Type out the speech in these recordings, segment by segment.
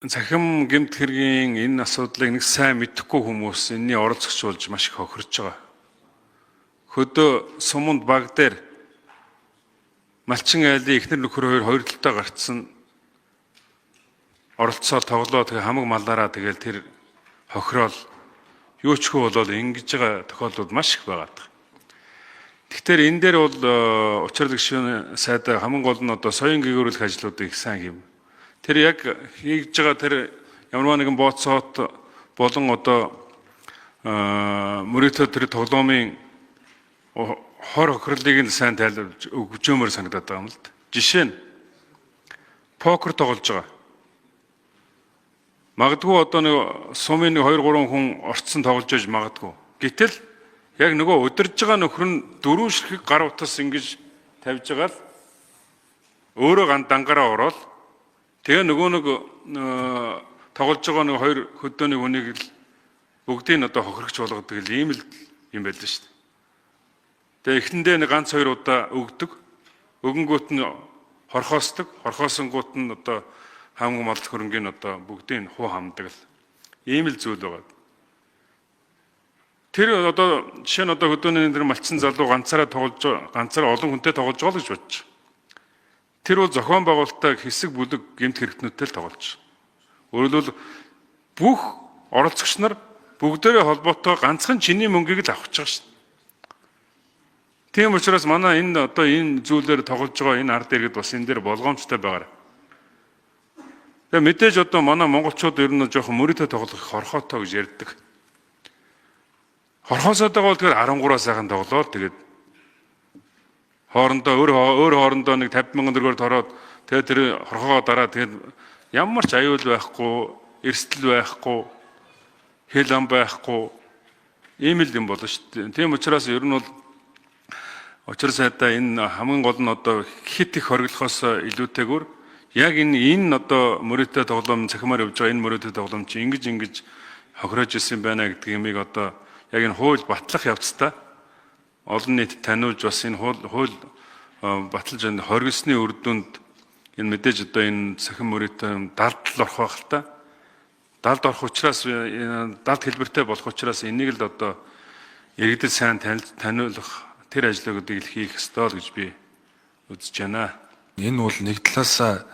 Захим гэмт хэргийн энэ асуудлыг нэг сайн мэдэхгүй хүмүүс энэний оролцогч болж маш их хохирч байгаа. Хөдөө суманд баг дээр малчин айлын эхнэр нөхөр хоёр талтай гарцсан оролцоо тоглоо тэгээ хамаг малаараа тэгэл тэр хохирол юу ч хөө болоод ингэж байгаа тохиолдол маш их байгаа. Тэгэхээр энэ дээр бол учрал гишүүн сайд хамгийн гол нь одоо соён гээгүүрүүлэх ажлуудыг сайн хийв. Тэр яг хийж байгаа тэр ямар нэгэн бооцоот болон одоо мөрөөдөө тэр тоглоомын хор хохирлыг нь сайн тайлбарж өгчөмөр санагдаад байгаа юм л да. Жишээ нь покер тоглож байгаа. Магадгүй одоо нэг сумын 2-3 хүн орцсон тоглож байж магадгүй. Гэтэл яг нөгөө удирж байгаа нөхөр нь дөрөв ширхэг гар утас ингэж тавьж байгаа л өөрөө дангаараа ороод тэгээ нөгөө нэг тоглож байгаа нэг хоёр хөдөөний хүнийг л бүгдийг одоо хохирогч болгодог л ийм л юм байлаа шүү дээ. Тэгээ эхэндээ нэг ганц хоёр удаа өгдөг. Өгөнгүүт нь хорхоосдог. Хорхоосонгууд нь одоо хамаг мал хөрөнгөний одоо бүгдийг хуу хамдаг л ийм л зүйл байгаа. Тэр одоо жишээ нь одоо хөдөөний тэр малчин залуу ганцаараа тоглож ганцаараа олон хүнтэй тоглож байгаа л гэж бодож. Тэр бол зохион байгуулалтаа хэсэг бүлэг гэмт хэрэгтнүүдтэй л тоглож. Өөрөлдвөл бүх оролцогч нар бүгдээрээ холбоотой ганцхан чиний мөнгийг л авах гэж байгаа шүү дээ. Тийм учраас манай энэ одоо энэ зүйлээр тоглож байгаа энэ ард иргэд бас энэ дээр болгоомжтой байгаарай. Тэгээ мэдээж одоо манай монголчууд ер нь жоохон мөрөдөө тоглох хорхоотой гэж ярьдаг. Хорхоосойтой бол тэгэхээр 13-аас сайхан тоглоод тэгээд хоорондоо өөр хоорондоо нэг 50,000 төгрөгөөр тороод тэгээд тэр хорхоогоо дараа тэгээд ямар ч аюул байхгүй, эрсдэл байхгүй, хэл ам байхгүй ийм л юм болно шүү дээ. Тийм учраас ер нь бол учир сайдаа энэ хамгийн гол нь одоо хит их хориглохоос илүүтэйгээр яг энэ одоо мөрөөдөө тоглоом цахимаар явж байгаа энэ мөрөөдөө тоглоом чи ингэж хохирож ирсэн байна гэдэг юмыг одоо яг энэ хууль батлах явцдаа олон нийт таниулж бас энэ хууль баталж энэ хоригсны үр дүнд энэ мэдээж одоо энэ цахим мөрөөдөө далд орох байх л та. Далд орох учраас далд хэлбэртэй болох учраас энийг л одоо иргэдэд сайн таниулах тэр ажлуудыг хийх ёстой л гэж би үзэж байна. Энэ бол нэг талаасаа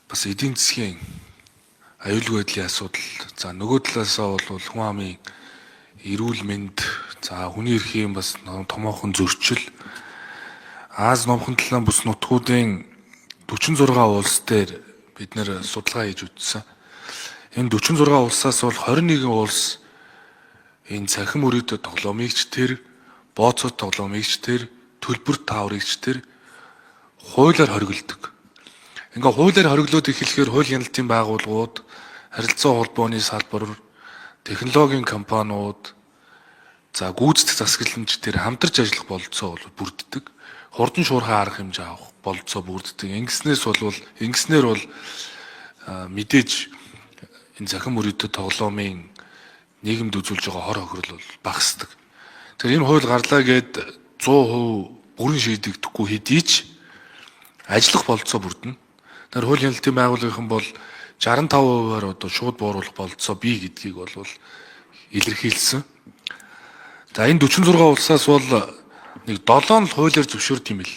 бас эдийн засгийн аюулгүй байдлын асуудал. За нөгөө талаасаа бол хүн амын эрүүл мэнд, за хүний эрхийн бас томоохон зөрчил. Аз номхон талын бүс нутгуудын 46 улс дээр бид нэр судалгаа хийж үзсэн. Энэ 46 улсаас бол 21 улс энэ цахим мөрөөдөө тоглоомыг ч тэр, бооцоо тоглоомыг ч тэр, төлбөр тааврыг ч тэр хуулиар хориглодог. Ингээ хуулиар хориглоод эхлэхээр хууль хяналтын байгууллагууд, харилцаа холбооны салбар, технологийн компаниуд, за гүйцэтгэх засаглалч тэр хамтарч ажиллах бололцоо бол бүрддэг. Хурдан шуурхай арга хэмжээ авах бололцоо бүрддэг. Ингэснээр бол мэдээж энэ захим мөрөөдөө тоглоомын нийгэмд үзүүлж байгаа хор хохирол бол багасдаг. Тэгэхээр энэ хууль гарлаа гэд 100% бүрэн шийдэгдэхгүй хэдий ч ажиллах бололцоо бүрдэнэ. Тэр хууль хяналтын байгууллагын бол 65%-аар одоо шууд бууруулах бололцоо бий гэдгийг бол илэрхийлсэн. За энэ 46 улсаас бол нэг 7 л хуулиар зөвшөөрд юм л.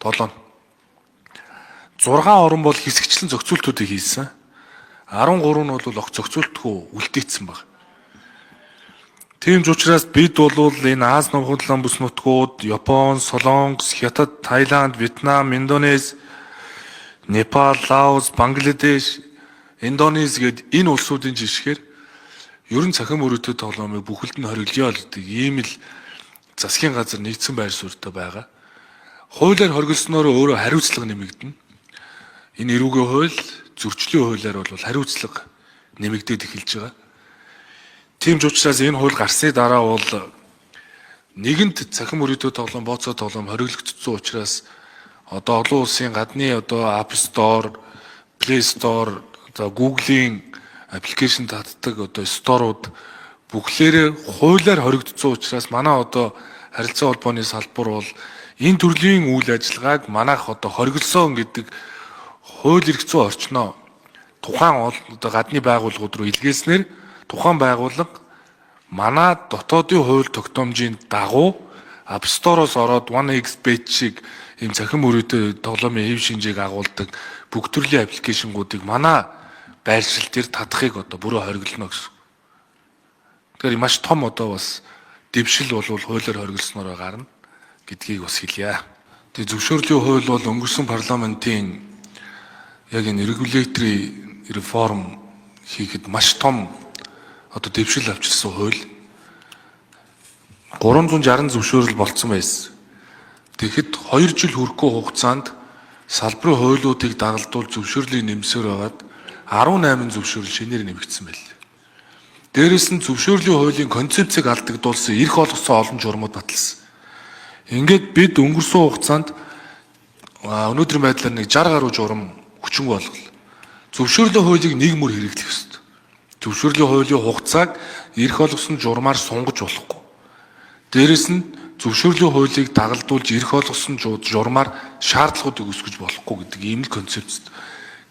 7. 6 орн бол хэсэгчлэн зохицуултуудыг хийсэн. 13 нь бол огт зохицуултгүй үлдээсэн баг. Тийм ч учраас бид бол энэ Аз номхон талын бүс нутгууд, Япон, Солонгос, Хятад, Таиланд, Вьетнам, Индонез, Непал, Лаос, Бангладеш, Индонез гээд энэ улсуудын жишгээр ер нь цахим мөрөөдөө тоглоомыг бүхэлд нь хориглоё л гэдэг ийм л засгийн газар нэгдсэн байр суурьтай байгаа. Хуулиар хориглосноор өөрөө хариуцлага нэмэгдэнэ. Энэ эрүүгийн хууль, зөрчлийн хуулиар бол хариуцлага нэмэгдээд эхэлж байгаа. Тийм ч учраас энэ хууль гарсны дараа бол нэгэнт цахим мөрөөдөө тоглоом, бооцоо тоглоом хориглогдсон учраас одоо олон улсын гадны одоо App Store, Play Store, за Google-ийн аппликейшн татдаг одоо сторууд бүхлээрээ хуулиар хоригдсон учраас манай одоо харилцаа холбооны салбар бол энэ төрлийн үйл ажиллагааг манайх одоо хориглосон гэдэг хууль эрх зүйн орчноо тухайн одоо гадны байгууллагууд руу илгээснээр тухайн байгууллага манай дотоодын хууль тогтоомжийн дагуу App Store-оос ороод 1xBet шиг ийм цахим мөрөөдөө тоглоомын хэв шинжээг агуулдаг бүх төрлийн аппликейшнгуудыг манай байршил дээр татахыг одоо бүрөө хориглоно гэсэн. Тэгэхээр маш том одоо бас дэвшил бол хуулиар хориглосноор гарна гэдгийг бас хэлье. Тэгээ зөвшөөрлийн хууль бол өнгөрсөн парламентын яг энэ регуляторын реформ хийхэд маш том одоо дэвшил авчирсан хууль. 360 зөвшөөрөл болцсон байсан. Тэгэхэд 2 жил хүрэхгүй хугацаанд салбарын хуулиудыг дагалдуул зөвшөөрлийг нэмсээр байгаад 18 зөвшөөрөл шинээр нэмэгдсэн байл. Дээрээс нь зөвшөөрлийн хуулийн концепцийг алдагдуулсан, эрх олгосон олон журмууд баталсан. Ингээд бид өнгөрсөн хугацаанд өнөөдрийн байдлаар нэг 60 гаруй журам хүчингүй болгол. Зөвшөөрлийн хуулийг нэг мөр хэрэглэх ёстой. Зөвшөөрлийн хуулийн хугацааг эрх олгосон журмаар сунгаж болохгүй. Дээрээс нь зөвшөөрлийн хуулийг дагалдуулж эрх олгосон журмаар шаардлагуудыг өсгөж болохгүй гэдэг ийм л концепт.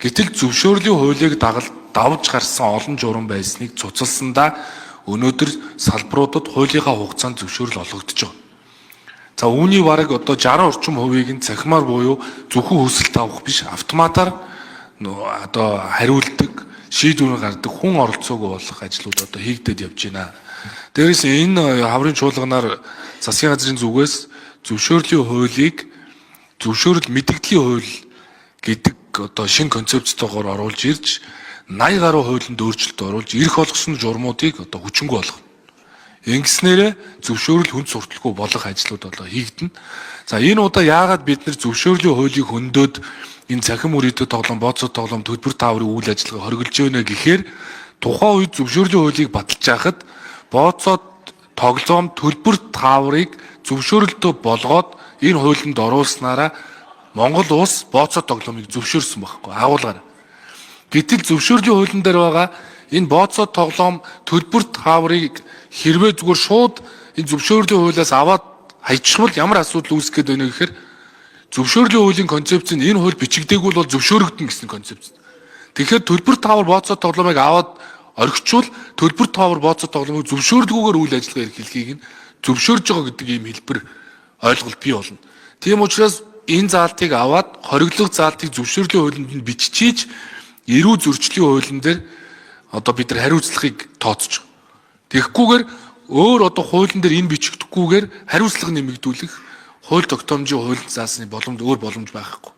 Гэтэл зөвшөөрлийн хуулийг давж гарсан олон журам байсныг цуцалсандаа өнөөдөр салбаруудад хуулийнхаа хугацаанд зөвшөөрөл олгогдож байгаа. За үүний бараг одоо 60 орчим хувийг нь цахимаар буюу зөвхөн хүсэлт авах биш автоматар одоо хариулдаг, шийдвэр гаргадаг хүн оролцоогүй болох ажлууд одоо хийгдээд явж байна. Дээрээс энэ хаврын чуулганаар засгийн газрын зүгээс зөвшөөрлийн хуулийг зөвшөөрөл мэдэгдлийн хууль гэдэг одоо шинэ концепцтойгоор оруулж ирж 80 гаруй хуулинд өөрчлөлт оруулж эрх олгосон журмуудыг одоо хүчингүй болгоно. Ингэснээрээ зөвшөөрөл хүнд сурталгүй болох ажлууд одоо хийгдэнэ. За энэ удаа яагаад бид нар зөвшөөрлийн хуулийг хөндөд энэ цахим мөрөдөө тоглоом, бооцоо тоглоом, төлбөр тааврын үйл ажиллагаа хориглож байна гэхээр тухайн үед зөвшөөрлийн хуулийг баталж байхад бооцоо тоглоом, төлбөр тааврыг зөвшөөрөлтөө болгоод энэ хуулинд оруулснараа Монгол улс бооцоо тоглоомыг зөвшөөрсөн байхгүй агуулгаар. Гэтэл зөвшөөрлийн хуулийн дээр байгаа энэ бооцоо тоглоом, төлбөр тааврыг хэрвээ зүгээр шууд энэ зөвшөөрлийн хуулиас аваад хайчихвал ямар асуудал үүсэх гээд байна гэхээр зөвшөөрлийн хуулийн концепц нь энэ хууль бичигдээгүй бол зөвшөөрөгдөн гэсэн концепц. Тэгэхээр төлбөр таавар бооцоо тоглоомыг аваад орхичвал төлбөр таавар бооцоо тоглоомыг зөвшөөрдгүйгээр үйл ажиллагаа эрхлэхийг нь зөвшөөрж байгаа гэдэг ийм хэлбэр ойлголт бий болно. Тийм учраас энэ заалтыг аваад хориглох заалтыг зөвшөөрлийн хуулинд нь биччихийж эрүү зөрчлийн хуулийн дээр одоо бид нар хариуцлагыг тооцож байгаа. Тэгэхгүйгээр өөр одоо хуулийн дээр энэ бичигдэхгүйгээр хариуцлага нэмэгдүүлэх хууль тогтоомжийн хууль заасны өөр боломж байхгүй.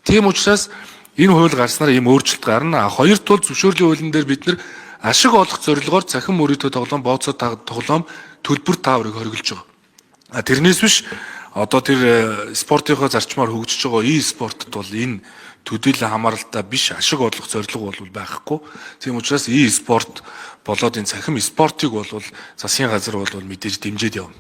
Тийм учраас энэ хууль гарснаар ийм өөрчлөлт гарна. Хоёр тул зөвшөөрлийн хуулийн дээр бид нар ашиг олох зорилгоор цахим мөрөдөө тоглоом, бооцоо тоглоом, төлбөр тааврыг хориглож байгаа. Тэрнээс биш одоо тэр спортынхоо зарчмаар хөгжиж байгаа e-спортод бол энэ төдийлөн хамааралтай биш ашиг олох зорилго бол байхгүй. Тийм учраас e-спорт болоод энэ цахим спортыг бол засгийн газар бол мэдээж дэмжиж явна.